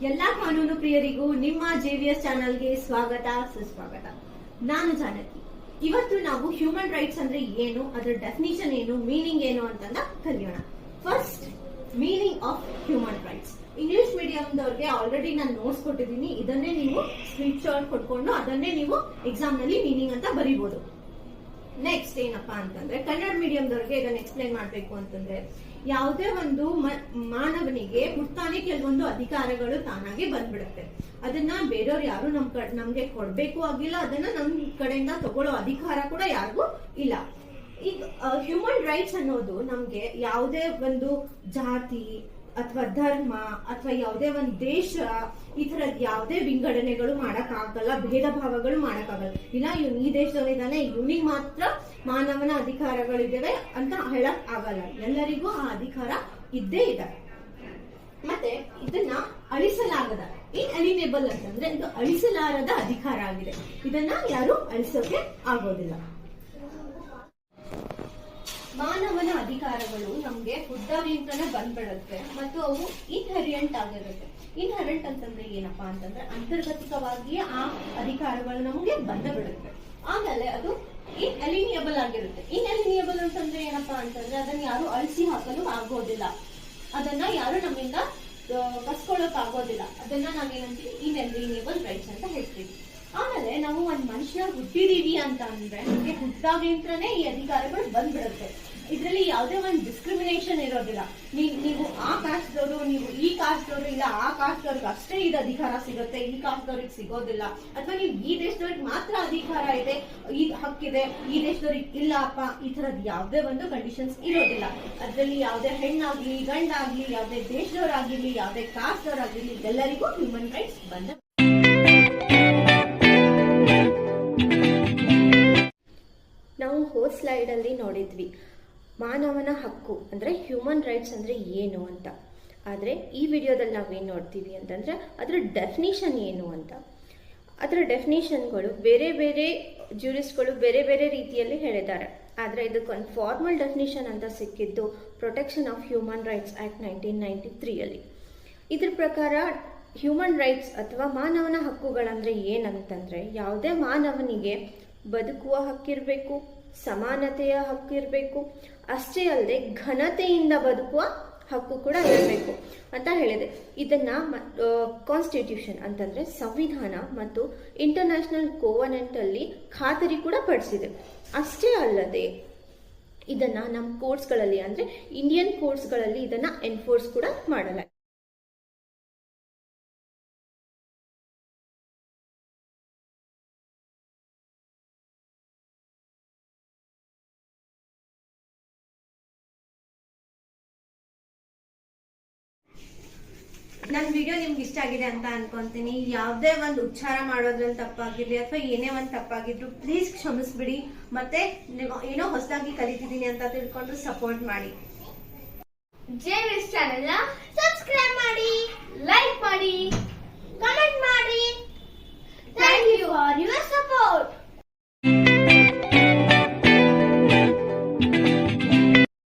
ಎಲ್ಲಾ ಕಾನೂನು ಪ್ರಿಯರಿಗೂ ನಿಮ್ಮ ಜೆವಿಎಸ್ ಚಾನೆಲ್ಗೆ ಸ್ವಾಗತ ಸುಸ್ವಾಗತ. ನಾನು ಜಾನಕಿ. ಇವತ್ತು ನಾವು ಹ್ಯೂಮನ್ ರೈಟ್ಸ್ ಅಂದ್ರೆ ಏನು, ಅದರ ಡೆಫಿನಿಷನ್ ಏನು, ಮೀನಿಂಗ್ ಏನು ಅಂತ ಕಲಿಯೋಣ. First, meaning of human rights. English ಮೀಡಿಯಂದವ್ರಿಗೆ ಆಲ್ರೆಡಿ ನಾನು ನೋಟ್ಸ್ ಕೊಟ್ಟಿದ್ದೀನಿ. ಇದನ್ನೇ ನೀವು ಸ್ಕ್ರೀನ್ ಶಾಟ್ ಕೊಟ್ಕೊಂಡು ಅದನ್ನೇ ನೀವು ಎಕ್ಸಾಮ್ ನಲ್ಲಿ ಮೀನಿಂಗ್ ಅಂತ ಬರೀಬಹುದು. ನೆಕ್ಸ್ಟ್ ಏನಪ್ಪಾ ಅಂತಂದ್ರೆ, ಕನ್ನಡ ಮೀಡಿಯಂದವ್ರಿಗೆ ಇದನ್ನ ಎಕ್ಸ್ಪ್ಲೈನ್ ಮಾಡ್ಬೇಕು ಅಂತಂದ್ರೆ, ಯಾವುದೇ ಒಂದು ಮಾನವನಿಗೆ ಹುಟ್ಟಾನೆ ಕೆಲವೊಂದು ಅಧಿಕಾರಗಳು ತಾನಾಗೆ ಬಂದ್ಬಿಡುತ್ತೆ. ಅದನ್ನ ಬೇರೆಯವ್ರು ಯಾರು ನಮ್ಗೆ ಕೊಡ್ಬೇಕು ಆಗಿಲ್ಲ, ಅದನ್ನ ನಮ್ ಕಡೆಯಿಂದ ತಗೊಳ್ಳೋ ಅಧಿಕಾರ ಕೂಡ ಯಾರಿಗೂ ಇಲ್ಲ. ಈಗ ಹ್ಯೂಮನ್ ರೈಟ್ಸ್ ಅನ್ನೋದು ನಮ್ಗೆ ಯಾವುದೇ ಒಂದು ಜಾತಿ ಅಥವಾ ಧರ್ಮ ಅಥವಾ ಯಾವುದೇ ಒಂದು ದೇಶ ಈ ತರದ್ ಯಾವುದೇ ವಿಂಗಡಣೆಗಳು ಮಾಡಕ್ಕಾಗಲ್ಲ, ಭೇದ ಭಾವಗಳು ಮಾಡಕ್ಕಾಗಲ್ಲ. ಇಲ್ಲ ಇವ್ನು ಈ ದೇಶದಲ್ಲಿದ್ದಾನೆ, ಇವನಿಗೆ ಮಾತ್ರ ಮಾನವನ ಅಧಿಕಾರಗಳಿದ್ದಾವೆ ಅಂತ ಹೇಳಕ್ ಆಗಲ್ಲ. ಎಲ್ಲರಿಗೂ ಆ ಅಧಿಕಾರ ಇದ್ದೇ ಇದೆ. ಮತ್ತೆ ಇದನ್ನ ಅಳಿಸಲಾಗದ, ಇನ್ಅಲಿನೇಬಲ್ ಅಂತಂದ್ರೆ ಇದು ಅಳಿಸಲಾರದ ಅಧಿಕಾರ ಆಗಿದೆ. ಇದನ್ನ ಯಾರು ಅಳಿಸೋಕೆ ಆಗೋದಿಲ್ಲ. ಮಾನವನ ಅಧಿಕಾರಗಳು ನಮ್ಗೆ ಹುದ್ದಾಗಿಂತಾನೆ ಬಂದ್ಬಿಡುತ್ತೆ ಮತ್ತು ಅವು ಇನ್ಹೆರಿಯಂಟ್ ಆಗಿರುತ್ತೆ. ಇನ್ಹೆರೆಂಟ್ ಅಂತಂದ್ರೆ ಏನಪ್ಪಾ ಅಂತಂದ್ರೆ ಅಂತರ್ಗತಿಕವಾಗಿಯೇ ಆ ಅಧಿಕಾರಗಳು ನಮ್ಗೆ ಬಂದ ಬಿಡುತ್ತೆ. ಆಮೇಲೆ ಅದು ಇನ್ಅಲಿನಿಯಬಲ್ ಆಗಿರುತ್ತೆ. ಇನ್ಅಲಿನಿಯಬಲ್ ಅಂತಂದ್ರೆ ಏನಪ್ಪಾ ಅಂತಂದ್ರೆ ಅದನ್ನ ಯಾರು ಅಳಿಸಿ ಹಾಕಲು ಆಗೋದಿಲ್ಲ, ಅದನ್ನ ಯಾರು ನಮ್ಮಿಂದ ಕಸ್ಕೊಳ್ಳೋಕ್ ಆಗೋದಿಲ್ಲ. ಅದನ್ನ ನಾವೇನಂತೀವಿ ಇನ್ಅಲಿನಿಯಬಲ್ ರೈಟ್ಸ್ ಅಂತ ಹೇಳ್ತೀವಿ. ಆಮೇಲೆ ನಾವು ಒಂದ್ ಮನುಷ್ಯ ಹುಟ್ಟಿದೀವಿ ಅಂತ ಅಂದ್ರೆ ನಮ್ಗೆ ಹುಟ್ಟಾಗಿಂತ್ರನೇ ಈ ಅಧಿಕಾರಗಳು ಬಂದ್ಬಿಡುತ್ತೆ. ಇದ್ರಲ್ಲಿ ಯಾವುದೇ ಒಂದು ಡಿಸ್ಕ್ರಿಮಿನೇಷನ್ ಇರೋದಿಲ್ಲ. ನೀವು ಆ ಕಾಸ್ಟ್ ದವರು, ನೀವು ಈ ಕಾಸ್ಟ್ ದವರು, ಇಲ್ಲ ಆ ಕಾಸ್ಟ್ ದವ್ರಿಗೆ ಅಷ್ಟೇ ಇದು ಅಧಿಕಾರ ಸಿಗುತ್ತೆ, ಈ ಕಾಸ್ಟ್ ದವ್ರಿಗೆ ಸಿಗೋದಿಲ್ಲ. ಅಥವಾ ನೀವು ಈ ದೇಶದವ್ರಿಗೆ ಮಾತ್ರ ಅಧಿಕಾರ ಇದೆ, ಈ ಹಕ್ಕಿದೆ, ಈ ದೇಶದವ್ರಿಗೆ ಇಲ್ಲ ಅಪ್ಪ, ಈ ತರದ್ ಯಾವುದೇ ಒಂದು ಕಂಡೀಷನ್ಸ್ ಇರೋದಿಲ್ಲ. ಅದ್ರಲ್ಲಿ ಯಾವುದೇ ಹೆಣ್ಣಾಗ್ಲಿ ಗಂಡಾಗ್ಲಿ, ಯಾವುದೇ ದೇಶದವರಾಗಿರ್ಲಿ, ಯಾವುದೇ ಕಾಸ್ಟ್ ದವರಾಗಿರ್ಲಿ, ಎಲ್ಲರಿಗೂ ಹ್ಯೂಮನ್ ರೈಟ್ಸ್ ಬಂದ. ನಾವು ಹೋದ್ ಸ್ಲೈಡ್ ಅಲ್ಲಿ ನೋಡಿದ್ವಿ ಮಾನವನ ಹಕ್ಕು ಅಂದ್ರೆ ಹ್ಯೂಮನ್ ರೈಟ್ಸ್ ಅಂದ್ರೆ ಏನು ಅಂತ. ಆದ್ರೆ ಈ ವಿಡಿಯೋದಲ್ಲಿ ನಾವೇನ್ ನೋಡ್ತೀವಿ ಅಂತಂದ್ರೆ ಅದರ ಡೆಫಿನಿಷನ್ ಏನು ಅಂತ. ಅದರ ಡೆಫಿನಿಷನ್ಗಳು ಬೇರೆ ಬೇರೆ ಜ್ಯೂರಿಸ್ಟ್ಗಳು ಬೇರೆ ಬೇರೆ ರೀತಿಯಲ್ಲಿ ಹೇಳಿದ್ದಾರೆ. ಆದ್ರೆ ಇದಕ್ಕೊಂದು ಫಾರ್ಮಲ್ ಡೆಫಿನಿಷನ್ ಅಂತ ಸಿಕ್ಕಿದ್ದು protection of human rights act 1993 ಅಲ್ಲಿ. ಇದ್ರ ಪ್ರಕಾರ ಹ್ಯೂಮನ್ ರೈಟ್ಸ್ ಅಥವಾ ಮಾನವನ ಹಕ್ಕುಗಳಂದ್ರೆ ಏನಂತಂದ್ರೆ ಯಾವುದೇ ಮಾನವನಿಗೆ ಬದುಕುವ ಹಕ್ಕಿರಬೇಕು, ಸಮಾನತೆಯ ಹಕ್ಕಿರಬೇಕು, ಅಷ್ಟೇ ಅಲ್ಲದೆ ಘನತೆಯಿಂದ ಬದುಕುವ ಹಕ್ಕು ಕೂಡ ಇರಬೇಕು ಅಂತ ಹೇಳಿದೆ. ಇದನ್ನ ಕಾನ್ಸ್ಟಿಟ್ಯೂಷನ್ ಅಂತಂದ್ರೆ ಸಂವಿಧಾನ ಮತ್ತು ಇಂಟರ್ನ್ಯಾಷನಲ್ ಕೋವನೆಂಟ್ ಅಲ್ಲಿ ಖಾತರಿ ಕೂಡ ಪಡಿಸಿದೆ. ಅಷ್ಟೇ ಅಲ್ಲದೆ ಇದನ್ನ ನಮ್ಮ ಕೋರ್ಟ್ಸ್ಗಳಲ್ಲಿ ಅಂದ್ರೆ ಇಂಡಿಯನ್ ಕೋರ್ಟ್ಸ್ಗಳಲ್ಲಿ ಇದನ್ನ ಎನ್ಫೋರ್ಸ್ ಕೂಡ ಮಾಡಲಾಗಿದೆ. ನನ್ನ ವಿಡಿಯೋ ನಿಮ್ಗೆ ಇಷ್ಟ ಆಗಿದೆ ಅಂತ ಅನ್ಕೊಂತೀನಿ. ಯಾವುದೇ ಒಂದು ಉಚ್ಚಾರ ಮಾಡೋದ್ರಲ್ಲಿ ತಪ್ಪಾಗಿರ್ಲಿ ಅಥವಾ ಏನೇ ಒಂದು ತಪ್ಪಾಗಿದ್ರು ಪ್ಲೀಸ್ ಕ್ಷಮಿಸ್ಬಿಡಿ. ಮತ್ತೆ ಏನೋ ಹೊಸದಾಗಿ ಕಲಿತಿದ್ದೀನಿ ಅಂತ ತಿಳ್ಕೊಂಡು ಸಪೋರ್ಟ್ ಮಾಡಿ. JVS channel